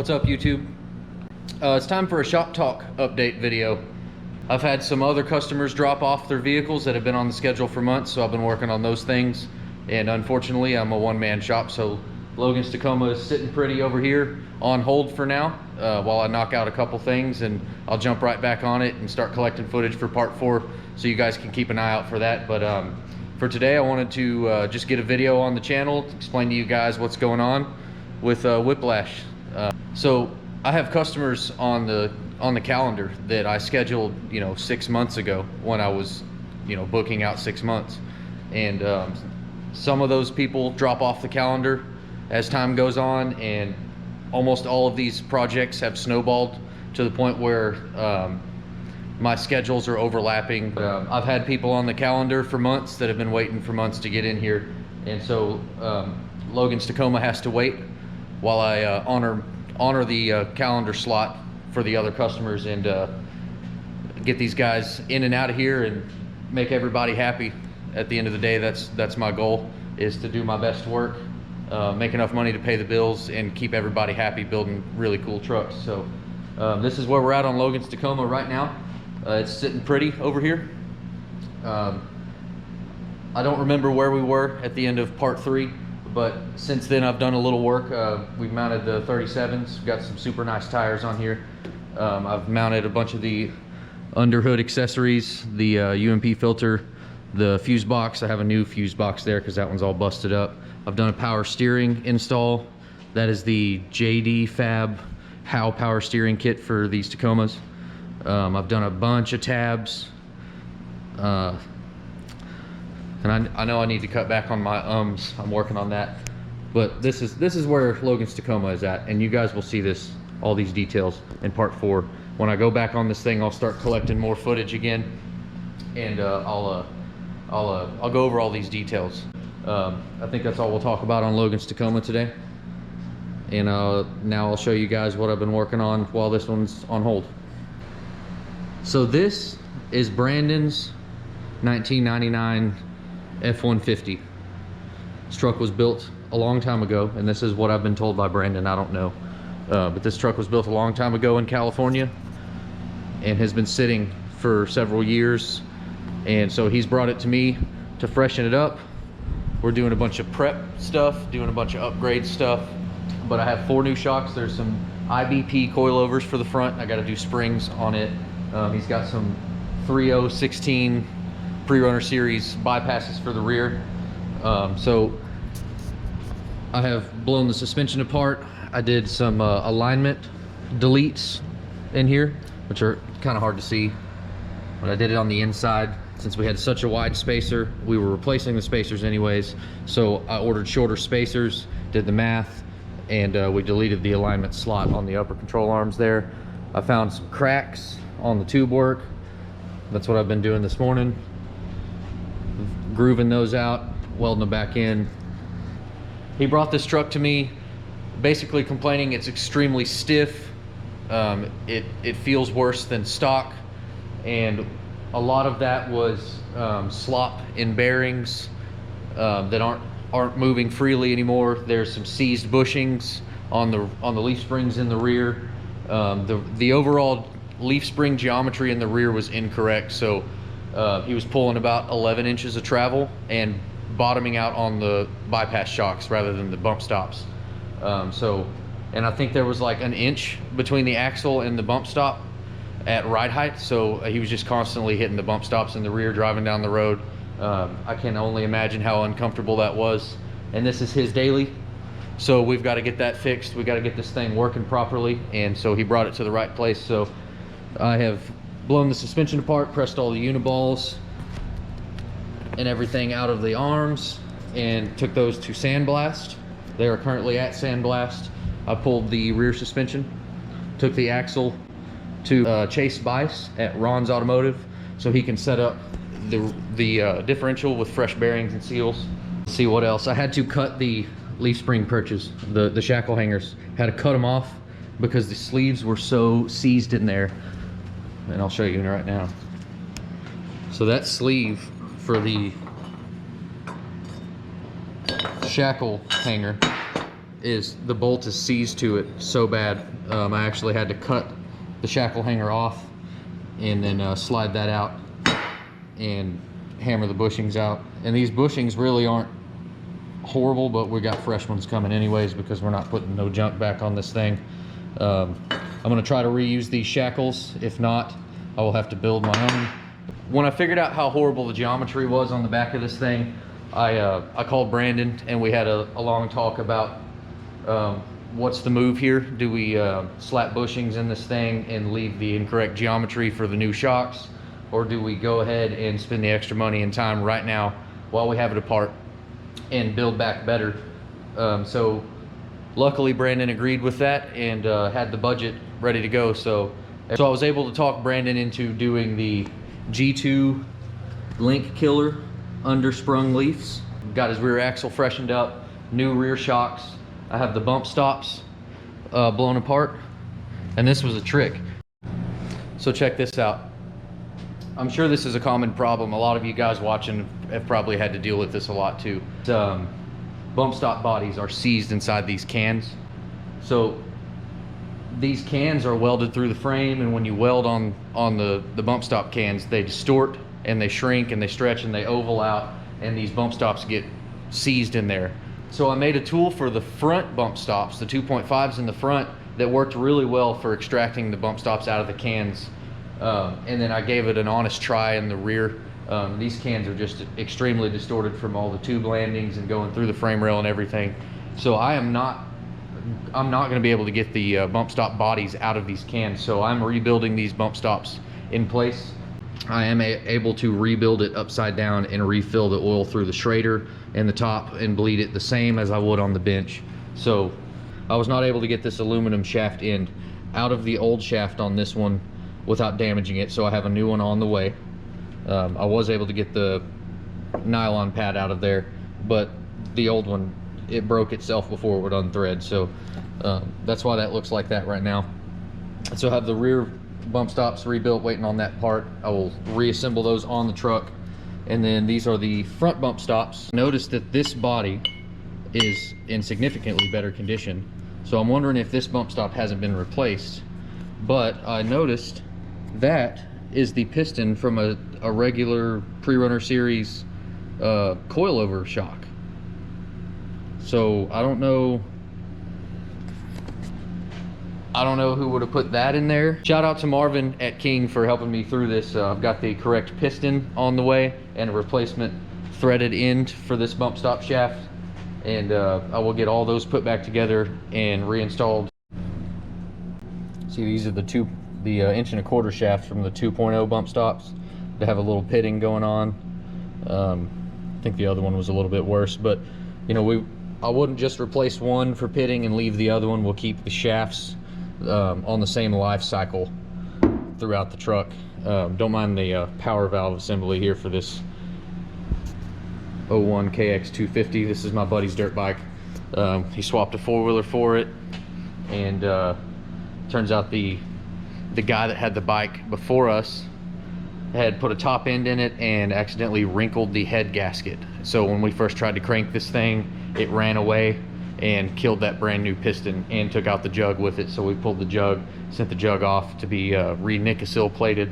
What's up, YouTube? It's time for a shop talk update video. I've had some other customers drop off their vehicles that have been on the schedule for months, so I've been working on those things. And unfortunately, I'm a one-man shop, so Logan's Tacoma is sitting pretty over here on hold for now while I knock out a couple things, and I'll jump right back on it and start collecting footage for part 4, so you guys can keep an eye out for that. But for today, I wanted to just get a video on the channel to explain to you guys what's going on with Whiplash. So I have customers on the calendar that I scheduled, 6 months ago when I was, booking out 6 months, and some of those people drop off the calendar as time goes on, and almost all of these projects have snowballed to the point where my schedules are overlapping. I've had people on the calendar for months that have been waiting for months to get in here, and so Logan's Tacoma has to wait while I honor the calendar slot for the other customers and get these guys in and out of here and make everybody happy. At the end of the day, that's my goal, is to do my best work, make enough money to pay the bills, and keep everybody happy building really cool trucks. So this is where we're at on Logan's Tacoma right now. It's sitting pretty over here. I don't remember where we were at the end of part 3, but since then I've done a little work. We've mounted the 37s, got some super nice tires on here. I've mounted a bunch of the underhood accessories, the UMP filter, the fuse box. I have a new fuse box there because that one's all busted up. I've done a power steering install. That is the JD Fab How power steering kit for these Tacomas. I've done a bunch of tabs. And I know I need to cut back on my ums. I'm working on that. But this is where Logan's Tacoma is at, and you guys will see all these details in part 4. When I go back on this thing, I'll start collecting more footage again, and I'll go over all these details. I think that's all we'll talk about on Logan's Tacoma today. And now I'll show you guys what I've been working on while this one's on hold. So this is Brandon's 1999 F-150. This truck was built a long time ago, and this is what I've been told by Brandon. I don't know, but this truck was built a long time ago in California and has been sitting for several years, and so he's brought it to me to freshen it up. We're doing a bunch of prep stuff, doing a bunch of upgrade stuff, but I have 4 new shocks. There's some IBP coilovers for the front. I got to do springs on it. He's got some 3016 pre-runner series bypasses for the rear. So I have blown the suspension apart. I did some alignment deletes in here, which are kind of hard to see, but I did it on the inside. Since we had such a wide spacer, we were replacing the spacers anyways, so I ordered shorter spacers, did the math, and we deleted the alignment slot on the upper control arms there. I found some cracks on the tube work. That's what I've been doing this morning, grooving those out, welding them back in. He brought this truck to me basically complaining it's extremely stiff. It feels worse than stock, and a lot of that was slop in bearings that aren't moving freely anymore. There's some seized bushings on the leaf springs in the rear. The overall leaf spring geometry in the rear was incorrect, so he was pulling about 11 inches of travel and bottoming out on the bypass shocks rather than the bump stops. And I think there was like an inch between the axle and the bump stop at ride height, so he was just constantly hitting the bump stops in the rear driving down the road. I can only imagine how uncomfortable that was, and this is his daily, so we've got to get that fixed. We got to get this thing working properly, and so he brought it to the right place. So I have blown the suspension apart, pressed all the uniballs and everything out of the arms, and took those to sandblast. They are currently at sandblast. I pulled the rear suspension, took the axle to Chase Bice at Ron's Automotive so he can set up the differential with fresh bearings and seals. Let's see what else. I had to cut the leaf spring perches, the shackle hangers. Had to cut them off because the sleeves were so seized in there, and I'll show you right now. So that sleeve for the shackle hanger is the bolt is seized to it so bad. I actually had to cut the shackle hanger off and then slide that out and hammer the bushings out. And these bushings really aren't horrible, but we got fresh ones coming anyways because we're not putting no junk back on this thing. I'm gonna try to reuse these shackles. If not, I will have to build my own. When I figured out how horrible the geometry was on the back of this thing, I called Brandon and we had a long talk about what's the move here. Do we slap bushings in this thing and leave the incorrect geometry for the new shocks, or do we go ahead and spend the extra money and time right now while we have it apart and build back better? So luckily Brandon agreed with that and had the budget ready to go. So I was able to talk Brandon into doing the G2 link killer undersprung leafs. Got his rear axle freshened up, new rear shocks. I have the bump stops blown apart, and this was a trick. So check this out. I'm sure this is a common problem. A lot of you guys watching have probably had to deal with this a lot too. Bump stop bodies are seized inside these cans. So these cans are welded through the frame, and when you weld on the bump stop cans, they distort and they shrink and they stretch and they oval out, and these bump stops get seized in there. So I made a tool for the front bump stops, the 2.5s in the front, that worked really well for extracting the bump stops out of the cans. And then I gave it an honest try in the rear. These cans are just extremely distorted from all the tube landings and going through the frame rail and everything. So I'm not going to be able to get the bump stop bodies out of these cans. So I'm rebuilding these bump stops in place. I am able to rebuild it upside down and refill the oil through the Schrader and the top and bleed it the same as I would on the bench. So I was not able to get this aluminum shaft end out of the old shaft on this one without damaging it, so I have a new one on the way. I was able to get the nylon pad out of there, but the old one, it broke itself before it would unthread, so that's why that looks like that right now. So I have the rear bump stops rebuilt, waiting on that part. I will reassemble those on the truck. And then these are the front bump stops. Notice that this body is in significantly better condition, so I'm wondering if this bump stop hasn't been replaced. But I noticed that is the piston from a regular pre-runner series coilover shock. So I don't know who would have put that in there. Shout out to Marvin at King for helping me through this. I've got the correct piston on the way and a replacement threaded end for this bump stop shaft, and I will get all those put back together and reinstalled. See, these are the 1.25" shafts from the 2.0 bump stops. They have a little pitting going on. I think the other one was a little bit worse, but you know, I wouldn't just replace one for pitting and leave the other one. We'll keep the shafts on the same life cycle throughout the truck. Don't mind the power valve assembly here for this 01 KX250. This is my buddy's dirt bike. He swapped a four-wheeler for it, and turns out the guy that had the bike before us had put a top end in it and accidentally wrinkled the head gasket. So when we first tried to crank this thing, it ran away and killed that brand new piston and took out the jug with it. So we pulled the jug, sent the jug off to be re-Nikasil plated,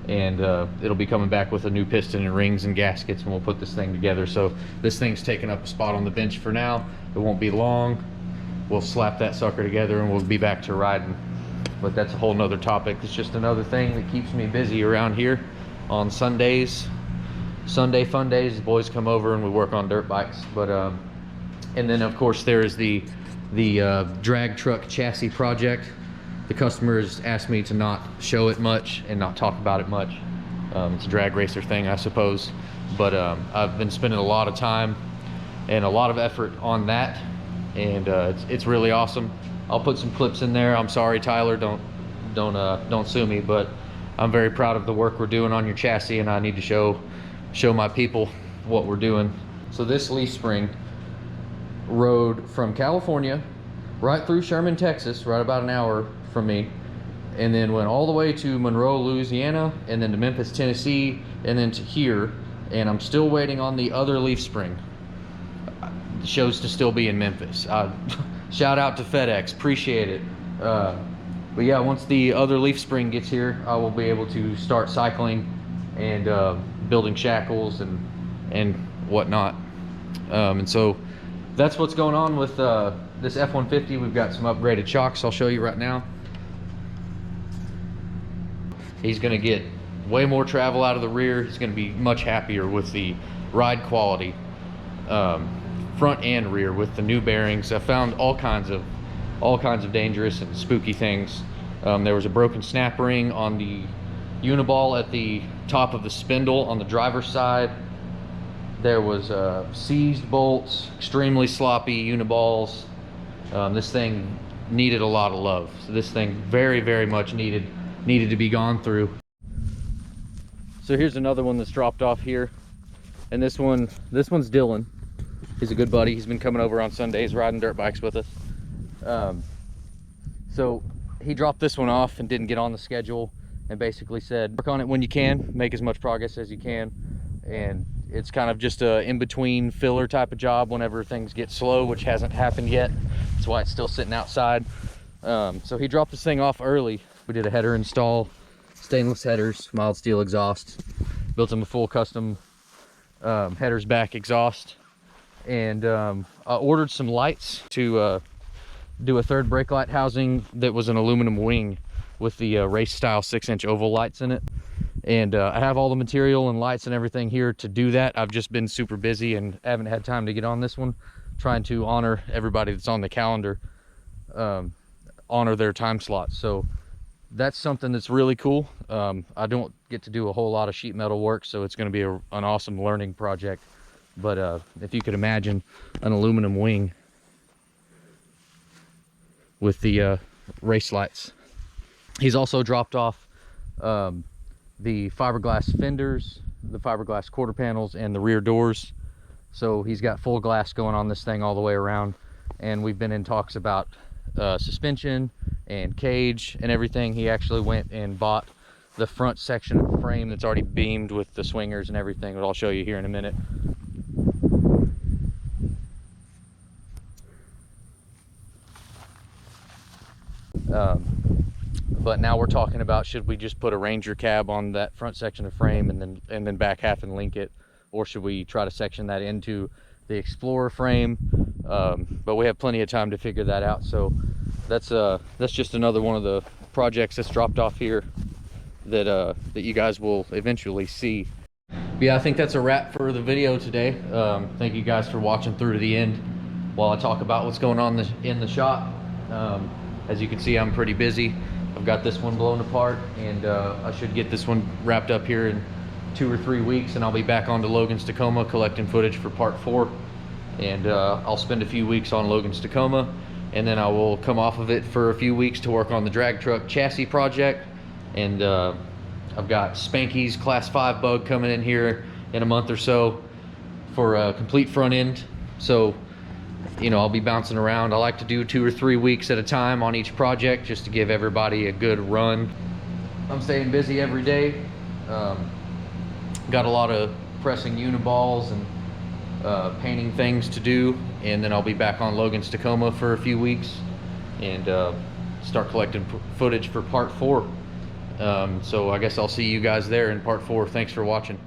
and it'll be coming back with a new piston and rings and gaskets, and we'll put this thing together. So this thing's taking up a spot on the bench for now. It won't be long. We'll slap that sucker together and we'll be back to riding. But that's a whole nother topic. It's just another thing that keeps me busy around here on Sundays. Sunday fun days, the boys come over and we work on dirt bikes. But and then of course there is the drag truck chassis project. The customers asked me to not show it much and not talk about it much. It's a drag racer thing, I suppose. But I've been spending a lot of time and a lot of effort on that, and it's really awesome. I'll put some clips in there. I'm sorry, Tyler, don't sue me, but I'm very proud of the work we're doing on your chassis, and I need to show my people what we're doing. So this leaf spring rode from California right through Sherman, Texas, right about an hour from me, and then went all the way to Monroe, Louisiana, and then to Memphis, Tennessee, and then to here. And I'm still waiting on the other leaf spring. It shows to still be in Memphis. Shout out to FedEx, appreciate it. But yeah, once the other leaf spring gets here, I will be able to start cycling and building shackles and whatnot. And so that's what's going on with this F-150. We've got some upgraded shocks I'll show you right now. He's gonna get way more travel out of the rear. He's gonna be much happier with the ride quality, front and rear, with the new bearings. I found all kinds of dangerous and spooky things. There was a broken snap ring on the uniball at the top of the spindle on the driver's side. There was seized bolts, extremely sloppy uniballs. This thing needed a lot of love. So this thing very much needed to be gone through. So here's another one that's dropped off here, and this one's Dylan. He's a good buddy. He's been coming over on Sundays riding dirt bikes with us. So he dropped this one off and didn't get on the schedule, and basically said work on it when you can, make as much progress as you can, and it's kind of just a in-between filler type of job whenever things get slow, which hasn't happened yet. That's why it's still sitting outside. So he dropped this thing off early. We did a header install, stainless headers, mild steel exhaust, built him a full custom headers back exhaust, and I ordered some lights to do a third brake light housing that was an aluminum wing with the race style 6-inch oval lights in it. And I have all the material and lights and everything here to do that. I've just been super busy and haven't had time to get on this one, trying to honor everybody that's on the calendar, honor their time slots. So that's something that's really cool. I don't get to do a whole lot of sheet metal work, so it's going to be an awesome learning project. But if you could imagine an aluminum wing with the race lights. He's also dropped off the fiberglass fenders, the fiberglass quarter panels, and the rear doors. So he's got full glass going on this thing all the way around, and we've been in talks about suspension and cage and everything. He actually went and bought the front section of the frame that's already beamed with the swingers and everything, that I'll show you here in a minute. But now we're talking about, should we just put a Ranger cab on that front section of frame and then back half and link it, or should we try to section that into the Explorer frame? But we have plenty of time to figure that out. So that's just another one of the projects that's dropped off here that you guys will eventually see. But yeah, I think that's a wrap for the video today. Thank you guys for watching through to the end while I talk about what's going on in the shop. As you can see, I'm pretty busy. I've got this one blown apart, and I should get this one wrapped up here in 2 or 3 weeks, and I'll be back onto Logan's Tacoma collecting footage for part 4. And I'll spend a few weeks on Logan's Tacoma, and then I will come off of it for a few weeks to work on the drag truck chassis project. And I've got Spanky's Class 5 bug coming in here in a month or so for a complete front end. So, you know, I'll be bouncing around. I like to do 2 or 3 weeks at a time on each project, just to give everybody a good run. I'm staying busy every day. Got a lot of pressing uniballs and painting things to do, and then I'll be back on Logan's Tacoma for a few weeks and start collecting footage for part 4. So I guess I'll see you guys there in part 4. Thanks for watching.